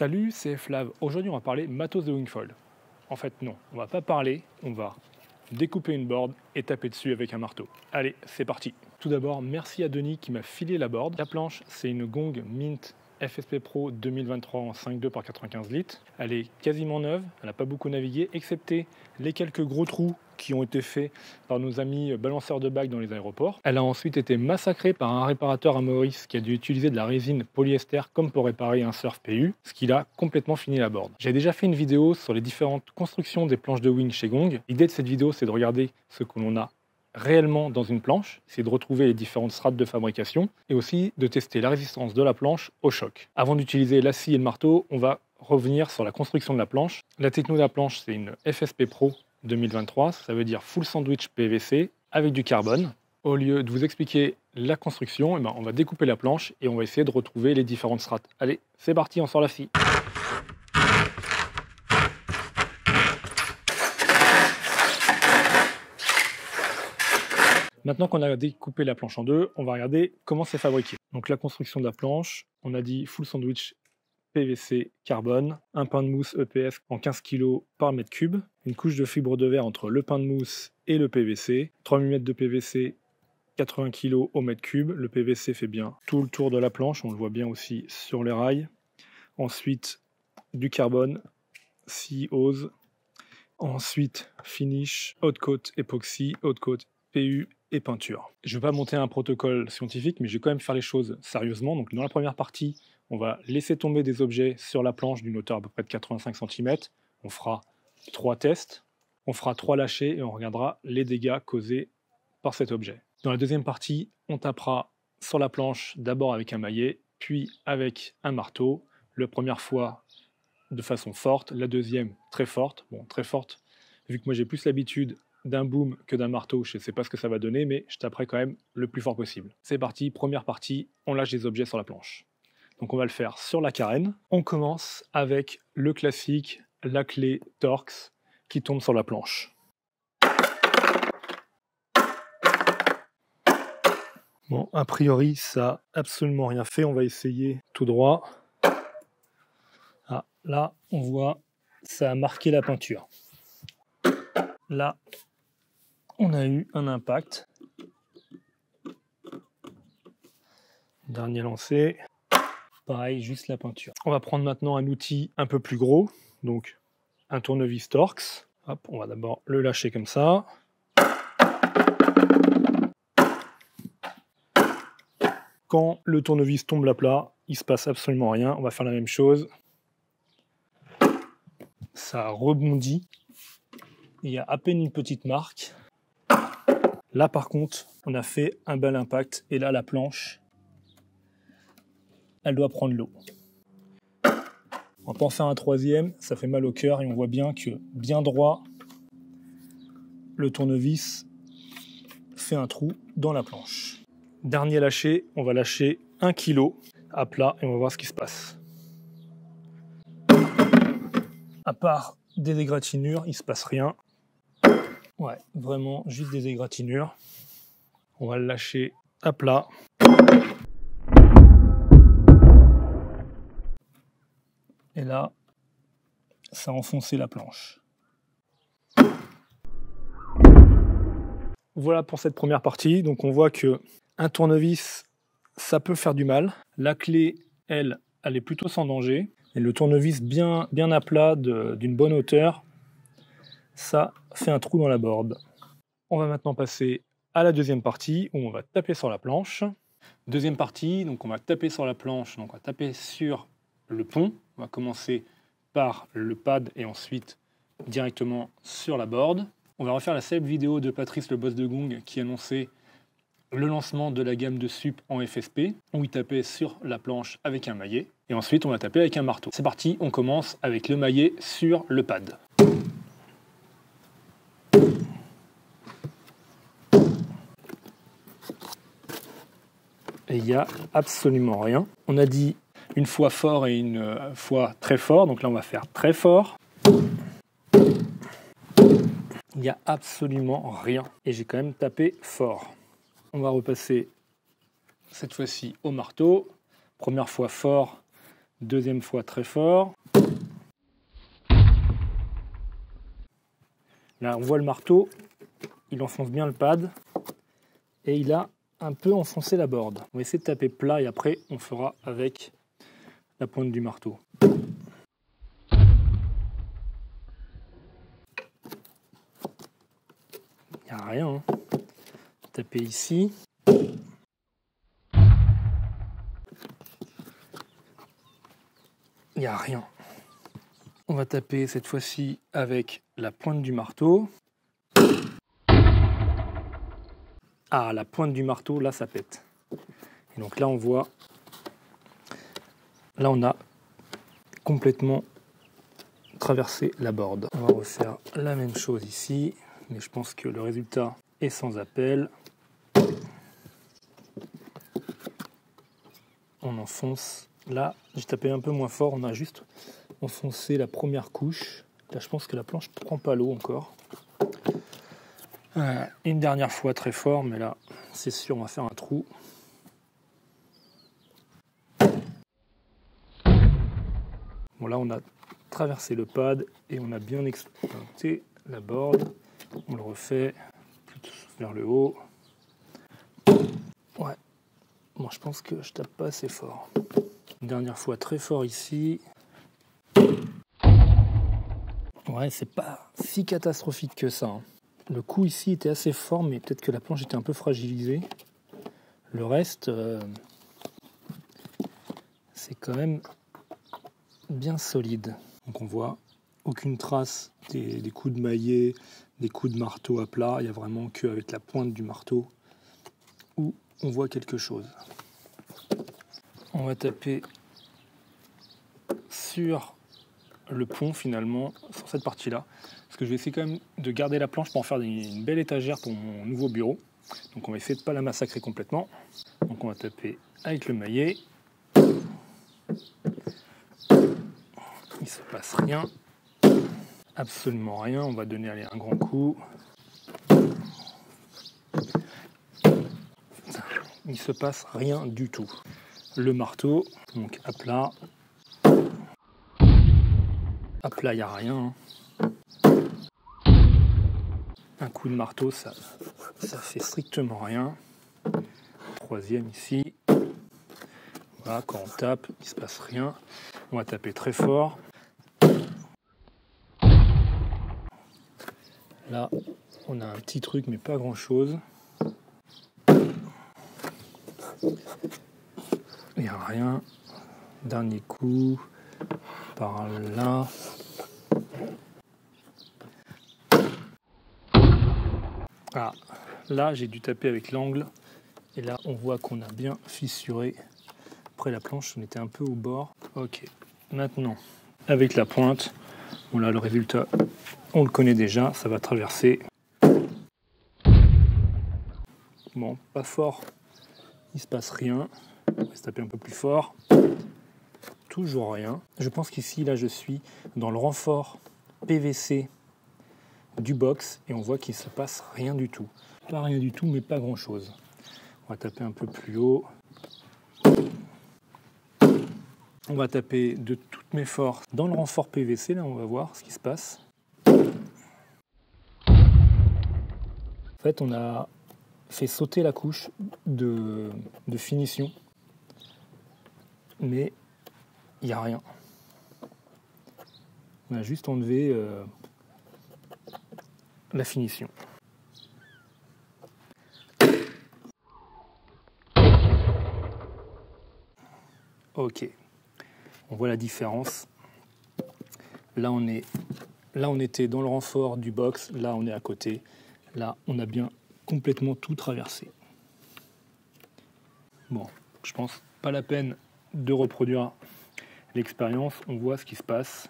Salut, c'est Flav. Aujourd'hui, on va parler matos de wingfoil. En fait, non, on va pas parler, on va découper une board et taper dessus avec un marteau. Allez, c'est parti. Tout d'abord, merci à Denis qui m'a filé la board. La planche, c'est une Gong Mint FSP Pro 2023 en 5.2 par 95 litres. Elle est quasiment neuve, elle n'a pas beaucoup navigué, excepté les quelques gros trous qui ont été faits par nos amis balanceurs de bagues dans les aéroports. Elle a ensuite été massacrée par un réparateur à Maurice qui a dû utiliser de la résine polyester comme pour réparer un surf PU, ce qui a complètement fini la board. J'ai déjà fait une vidéo sur les différentes constructions des planches de wing chez Gong. L'idée de cette vidéo, c'est de regarder ce que l'on a réellement dans une planche, c'est de retrouver les différentes strates de fabrication et aussi de tester la résistance de la planche au choc. Avant d'utiliser la scie et le marteau, on va revenir sur la construction de la planche. La techno de la planche, c'est une FSP Pro 2023, ça veut dire full sandwich PVC avec du carbone. Au lieu de vous expliquer la construction, on va découper la planche et on va essayer de retrouver les différentes strates. Allez, c'est parti, on sort la scie. Maintenant qu'on a découpé la planche en deux, on va regarder comment c'est fabriqué. Donc la construction de la planche, on a dit full sandwich PVC carbone, un pain de mousse EPS en 15 kg par mètre cube, une couche de fibre de verre entre le pain de mousse et le PVC, 3 mm de PVC, 80 kg au mètre cube. Le PVC fait bien tout le tour de la planche, on le voit bien aussi sur les rails. Ensuite, du carbone, 6 oses. Ensuite, finish, haute coat époxy, haute coat PU et peinture. Je ne vais pas monter un protocole scientifique, mais je vais quand même faire les choses sérieusement. Donc dans la première partie, on va laisser tomber des objets sur la planche d'une hauteur à peu près de 85 cm. On fera 3 tests, on fera 3 lâchers et on regardera les dégâts causés par cet objet. Dans la deuxième partie, on tapera sur la planche d'abord avec un maillet, puis avec un marteau. La première fois de façon forte, la deuxième très forte. Bon, très forte, vu que moi j'ai plus l'habitude d'un boom que d'un marteau, je ne sais pas ce que ça va donner, mais je taperai quand même le plus fort possible. C'est parti, première partie, on lâche des objets sur la planche. Donc on va le faire sur la carène. On commence avec le classique, la clé Torx qui tombe sur la planche. Bon, a priori, ça n'a absolument rien fait. On va essayer tout droit. Ah, là, on voit, ça a marqué la peinture. Là, on a eu un impact. Dernier lancé. Pareil, juste la peinture. On va prendre maintenant un outil un peu plus gros, donc un tournevis Torx. Hop, on va d'abord le lâcher comme ça. Quand le tournevis tombe à plat, il ne se passe absolument rien. On va faire la même chose. Ça rebondit. Il y a à peine une petite marque. Là, par contre, on a fait un bel impact. Et là, la planche, elle doit prendre l'eau. On va en faire un troisième. Ça fait mal au cœur et on voit bien que, bien droit, le tournevis fait un trou dans la planche. Dernier lâcher, on va lâcher 1 kg à plat et on va voir ce qui se passe. À part des égratignures, il ne se passe rien. Ouais, vraiment juste des égratignures. On va le lâcher à plat. Et là, ça a enfoncé la planche. Voilà pour cette première partie. Donc on voit que un tournevis, ça peut faire du mal. La clé, elle est plutôt sans danger. Et le tournevis bien à plat d'une bonne hauteur, ça fait un trou dans la board. On va maintenant passer à la deuxième partie où on va taper sur la planche. Deuxième partie, donc on va taper sur la planche, donc on va taper sur le pont. On va commencer par le pad et ensuite directement sur la board. On va refaire la célèbre vidéo de Patrice, le boss de Gong, qui annonçait le lancement de la gamme de SUP en FSP, où il tapait sur la planche avec un maillet. Et ensuite, on va taper avec un marteau. C'est parti, on commence avec le maillet sur le pad. Et il n'y a absolument rien. On a dit une fois fort et une fois très fort, donc là on va faire très fort. Il n'y a absolument rien. Et j'ai quand même tapé fort. On va repasser cette fois-ci au marteau. Première fois fort, Deuxième fois très fort. Là, on voit le marteau, il enfonce bien le pad et il a un peu enfoncé la board. On va essayer de taper plat et après on fera avec la pointe du marteau. Il n'y a rien. Hein. Taper ici. Il n'y a rien. On va taper cette fois-ci avec la pointe du marteau. Ah, la pointe du marteau, là, ça pète. Et donc là, on voit... Là, on a complètement traversé la board. On va refaire la même chose ici, mais je pense que le résultat est sans appel. On enfonce. Là, j'ai tapé un peu moins fort, on a juste enfoncé la première couche. Là, je pense que la planche ne prend pas l'eau encore. Une dernière fois très fort, mais là, c'est sûr, on va faire un trou. Bon, là, on a traversé le pad et on a bien exploité la board. On le refait vers le haut. Ouais. Bon, je pense que je tape pas assez fort. Une dernière fois très fort ici. Ouais, c'est pas si catastrophique que ça. Hein. Le coup ici était assez fort, mais peut-être que la planche était un peu fragilisée. Le reste, c'est quand même bien solide. Donc on voit aucune trace des coups de maillet, des coups de marteau à plat. Il n'y a vraiment qu'avec la pointe du marteau où on voit quelque chose. On va taper sur le pont finalement, sur cette partie-là. Parce que je vais essayer quand même de garder la planche pour en faire une belle étagère pour mon nouveau bureau. Donc on va essayer de ne pas la massacrer complètement. Donc on va taper avec le maillet. Il ne se passe rien. Absolument rien. On va donner allez, un grand coup. Il ne se passe rien du tout. Le marteau, donc à plat. À plat, il n'y a rien. Un coup de marteau, ça fait strictement rien. Troisième ici. Voilà, quand on tape, il ne se passe rien. On va taper très fort. Là, on a un petit truc, mais pas grand-chose. Il n'y a rien. Dernier coup. Par là. Ah, là, j'ai dû taper avec l'angle. Et là, on voit qu'on a bien fissuré. Après, la planche, on était un peu au bord. Ok. Maintenant, avec la pointe, bon là, le résultat, on le connaît déjà. Ça va traverser. Bon, pas fort. Il se passe rien. On va se taper un peu plus fort. Toujours rien. Je pense qu'ici, là, je suis dans le renfort PVC du box et on voit qu'il ne se passe rien du tout. Pas rien du tout, mais pas grand-chose. On va taper un peu plus haut. On va taper de toutes mes forces dans le renfort PVC. Là, on va voir ce qui se passe. En fait, on a fait sauter la couche de finition, mais il n'y a rien. On a juste enlevé la finition. Ok, on voit la différence. Là on était dans le renfort du box, là on est à côté. Là on a bien complètement tout traversé. Bon, je pense pas la peine de reproduire l'expérience. On voit ce qui se passe.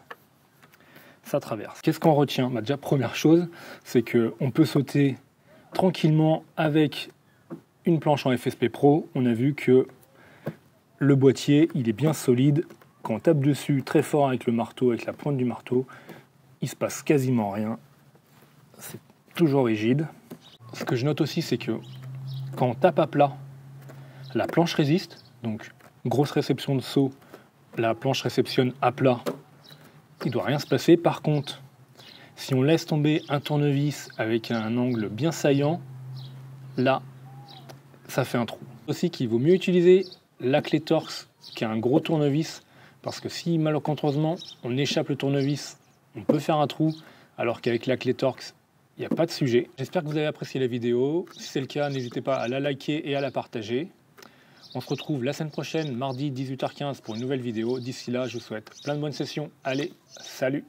Ça traverse. Qu'est-ce qu'on retient? Déjà, première chose, c'est qu'on peut sauter tranquillement avec une planche en FSP Pro. On a vu que le boîtier, il est bien solide. Quand on tape dessus très fort avec le marteau, avec la pointe du marteau, il se passe quasiment rien. C'est toujours rigide. Ce que je note aussi, c'est que quand on tape à plat, la planche résiste. Donc, grosse réception de saut, la planche réceptionne à plat, il ne doit rien se passer. Par contre, si on laisse tomber un tournevis avec un angle bien saillant, là, ça fait un trou. Aussi qu'il vaut mieux utiliser la clé Torx qui a un gros tournevis, parce que si malencontreusement on échappe le tournevis, on peut faire un trou, alors qu'avec la clé Torx, il n'y a pas de sujet. J'espère que vous avez apprécié la vidéo. Si c'est le cas, n'hésitez pas à la liker et à la partager. On se retrouve la semaine prochaine, mardi 18h15 pour une nouvelle vidéo. D'ici là, je vous souhaite plein de bonnes sessions. Allez, salut!